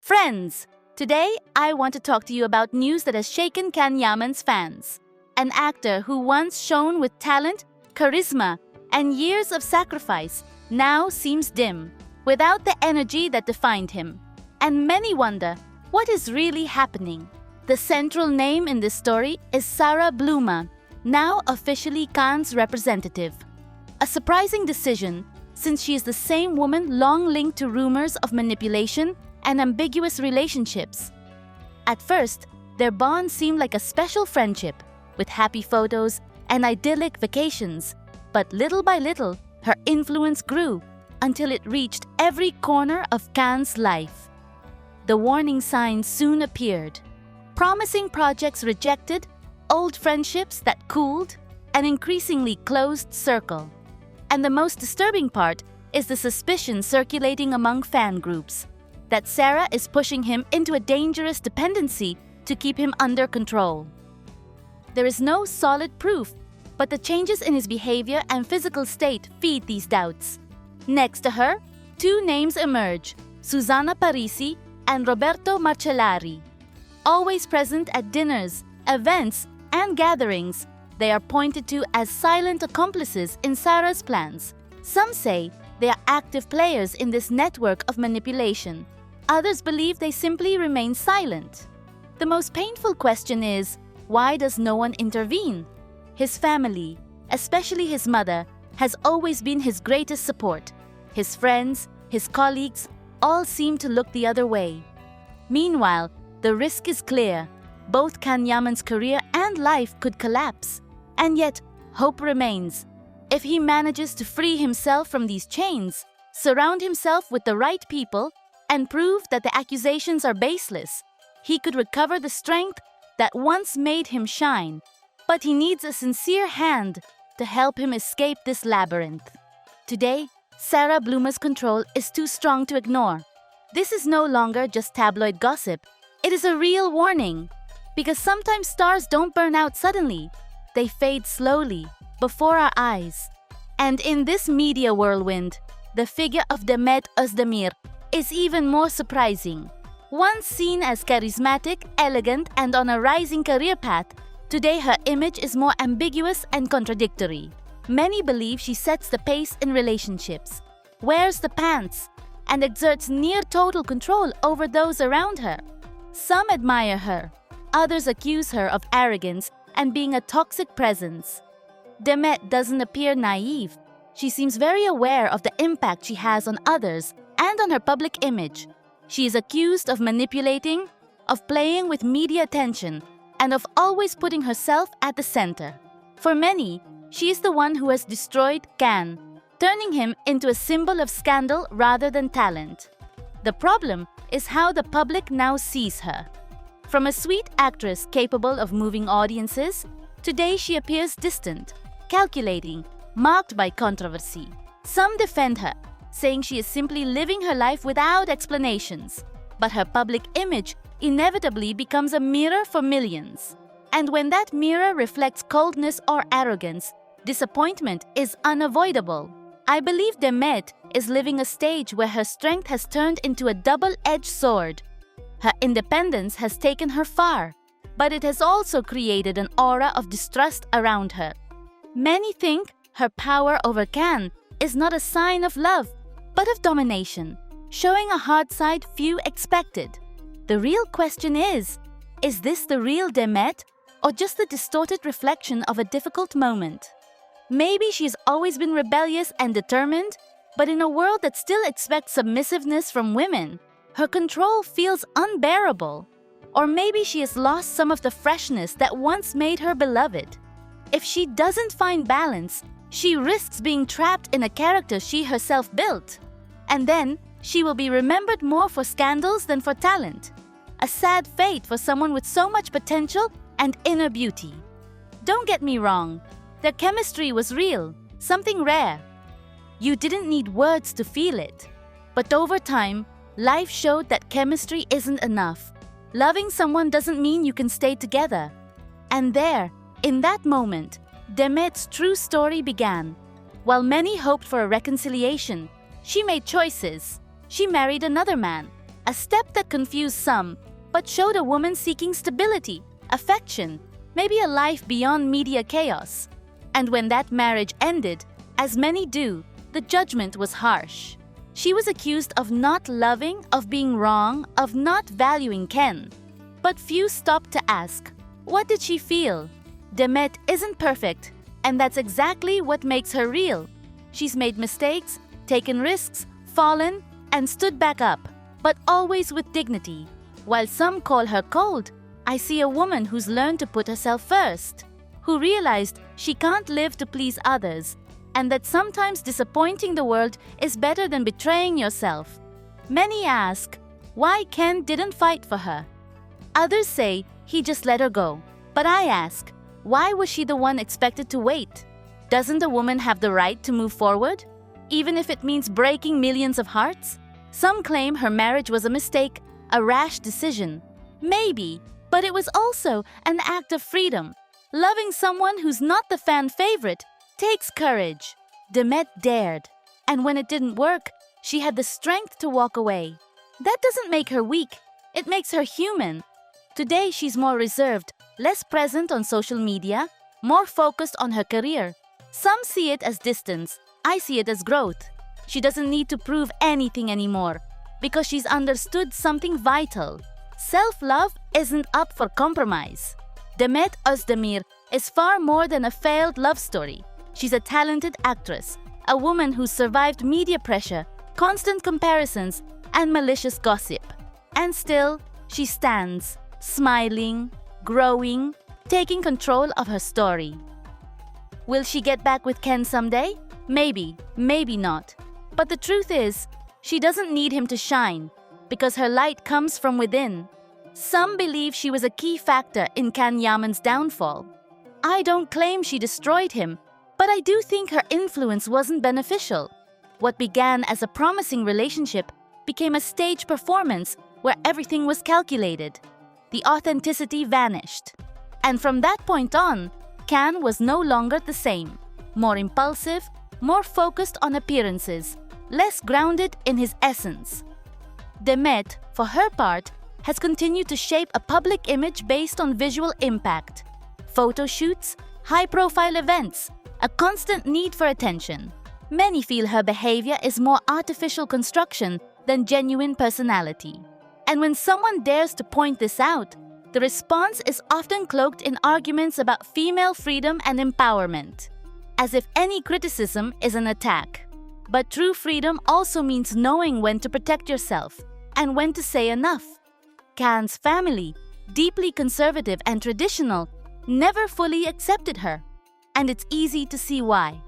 Friends, today I want to talk to you about news that has shaken Yaman's fans. An actor who once shone with talent, charisma, and years of sacrifice now seems dim, without the energy that defined him. And many wonder, what is really happening? The central name in this story is Sarah Bluma, now officially Cannes' representative. A surprising decision, since she is the same woman long linked to rumors of manipulation and ambiguous relationships. At first, their bond seemed like a special friendship, with happy photos and idyllic vacations. But little by little, her influence grew until it reached every corner of Cannes' life. The warning signs soon appeared. Promising projects rejected, old friendships that cooled, an increasingly closed circle. And the most disturbing part is the suspicion circulating among fan groups that Sarah is pushing him into a dangerous dependency to keep him under control. There is no solid proof, but the changes in his behavior and physical state feed these doubts. Next to her, two names emerge, Susanna Parisi and Roberto Marcellari. Always present at dinners, events, and gatherings, they are pointed to as silent accomplices in Sarah's plans. Some say they are active players in this network of manipulation. Others believe they simply remain silent. The most painful question is, why does no one intervene? His family, especially his mother, has always been his greatest support. His friends, his colleagues, all seem to look the other way. Meanwhile, the risk is clear. Both Yaman's career and life could collapse. And yet, hope remains. If he manages to free himself from these chains, surround himself with the right people, and prove that the accusations are baseless, he could recover the strength that once made him shine. But he needs a sincere hand to help him escape this labyrinth. Today, Sarah Bluma's control is too strong to ignore. This is no longer just tabloid gossip. It is a real warning. Because sometimes stars don't burn out suddenly. They fade slowly, before our eyes. And in this media whirlwind, the figure of Demet Özdemir is even more surprising. Once seen as charismatic, elegant, and on a rising career path, today her image is more ambiguous and contradictory. Many believe she sets the pace in relationships, wears the pants, and exerts near total control over those around her. Some admire her. Others accuse her of arrogance and being a toxic presence. Demet doesn't appear naive. She seems very aware of the impact she has on others and on her public image. She is accused of manipulating, of playing with media attention, and of always putting herself at the center. For many, she is the one who has destroyed Can, turning him into a symbol of scandal rather than talent. The problem is how the public now sees her. From a sweet actress capable of moving audiences, today she appears distant, calculating, marked by controversy. Some defend her, saying she is simply living her life without explanations. But her public image inevitably becomes a mirror for millions. And when that mirror reflects coldness or arrogance, disappointment is unavoidable. I believe Demet is living a stage where her strength has turned into a double-edged sword. Her independence has taken her far, but it has also created an aura of distrust around her. Many think her power over Can is not a sign of love, but of domination, showing a hard side few expected. The real question is this the real Demet, or just the distorted reflection of a difficult moment? Maybe she's always been rebellious and determined, but in a world that still expects submissiveness from women, her control feels unbearable. Or maybe she has lost some of the freshness that once made her beloved. If she doesn't find balance, she risks being trapped in a character she herself built. And then, she will be remembered more for scandals than for talent. A sad fate for someone with so much potential and inner beauty. Don't get me wrong, their chemistry was real, something rare. You didn't need words to feel it. But over time, life showed that chemistry isn't enough. Loving someone doesn't mean you can stay together. And there, in that moment, Demet's true story began. While many hoped for a reconciliation, she made choices. She married another man. A step that confused some, but showed a woman seeking stability, affection, maybe a life beyond media chaos. And when that marriage ended, as many do, the judgment was harsh. She was accused of not loving, of being wrong, of not valuing Ken. But few stopped to ask, what did she feel? Demet isn't perfect, and that's exactly what makes her real. She's made mistakes, taken risks, fallen, and stood back up, but always with dignity. While some call her cold, I see a woman who's learned to put herself first, who realized she can't live to please others, and that sometimes disappointing the world is better than betraying yourself. Many ask, why Ken didn't fight for her? Others say he just let her go. But I ask, why was she the one expected to wait? Doesn't a woman have the right to move forward, even if it means breaking millions of hearts? Some claim her marriage was a mistake, a rash decision. Maybe, but it was also an act of freedom. Loving someone who's not the fan favorite takes courage. Demet dared, and when it didn't work, she had the strength to walk away. That doesn't make her weak, it makes her human. Today she's more reserved, less present on social media, more focused on her career. Some see it as distance, I see it as growth. She doesn't need to prove anything anymore, because she's understood something vital. Self-love isn't up for compromise. Demet Özdemir is far more than a failed love story. She's a talented actress, a woman who survived media pressure, constant comparisons, and malicious gossip. And still, she stands, smiling, growing, taking control of her story. Will she get back with Ken someday? Maybe, maybe not. But the truth is, she doesn't need him to shine, because her light comes from within. Some believe she was a key factor in Can Yaman's downfall. I don't claim she destroyed him, but I do think her influence wasn't beneficial. What began as a promising relationship became a stage performance where everything was calculated. The authenticity vanished. And from that point on, Can was no longer the same. More impulsive, more focused on appearances, less grounded in his essence. Demet, for her part, has continued to shape a public image based on visual impact. Photo shoots, high-profile events, a constant need for attention. Many feel her behavior is more artificial construction than genuine personality. And when someone dares to point this out, the response is often cloaked in arguments about female freedom and empowerment, as if any criticism is an attack. But true freedom also means knowing when to protect yourself and when to say enough. Can's family, deeply conservative and traditional, never fully accepted her, and it's easy to see why.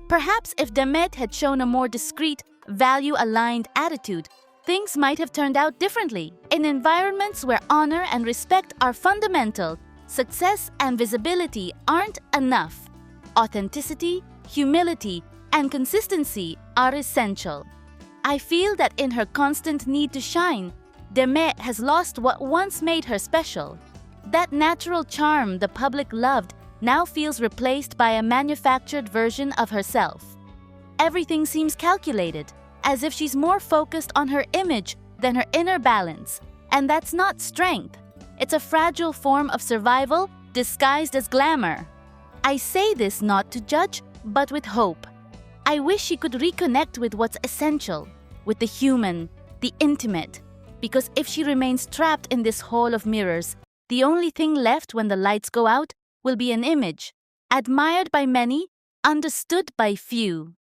Perhaps if Demet had shown a more discreet, value-aligned attitude, things might have turned out differently. In environments where honor and respect are fundamental, success and visibility aren't enough. Authenticity, humility, and consistency are essential. I feel that in her constant need to shine, Demet has lost what once made her special. That natural charm the public loved now feels replaced by a manufactured version of herself. Everything seems calculated, as if she's more focused on her image than her inner balance. And that's not strength. It's a fragile form of survival disguised as glamour. I say this not to judge, but with hope. I wish she could reconnect with what's essential, with the human, the intimate. Because if she remains trapped in this hall of mirrors, the only thing left when the lights go out will be an image, admired by many, understood by few.